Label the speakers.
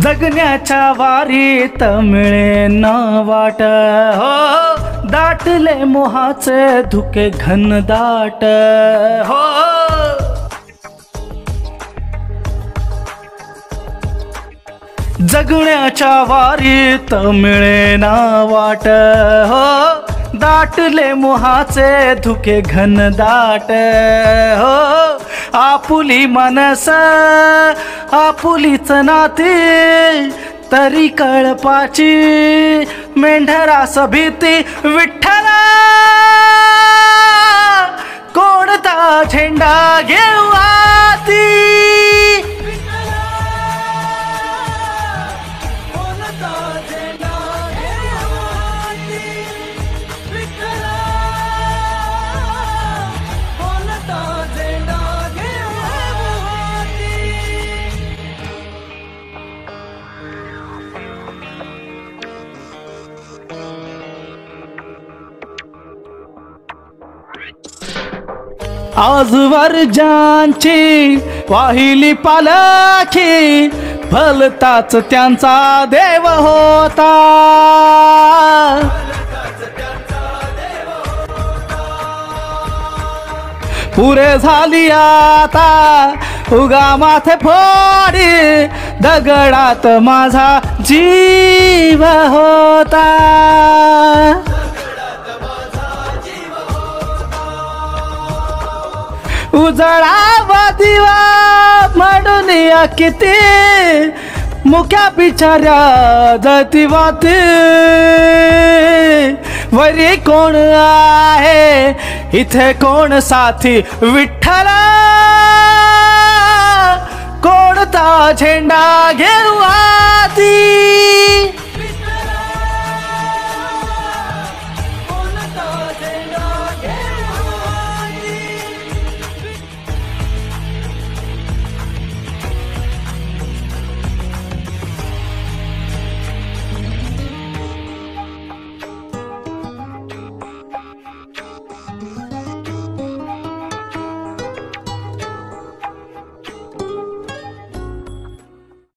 Speaker 1: जगण्याच्या वारीत मिळेन वाट, हो दाटले मोहाचे धुके घनदाट, हो जगण्याच्या वारीत मिळेन वाट, हो दाटले मोहाचे धुके घनदाट, हो आपुली मनस आपुलीच नाती तरी कळपाची मेंढरास भीती, विठ्ठला कोणता झेंडा घेऊ हाती, आजवर ज्यांची वाहिली पालखी भलताच त्यांचा देव होता, पुरे झाली आता उगा माथे फोडी, दगडात माझा जीव होता, उजळावा दिवा म्हणून किती मुक्या बिचाऱ्या जाती वाती, वरी कोण आहे इथे कोण साथी, विठ्ठला कोणता झेंडा घेऊ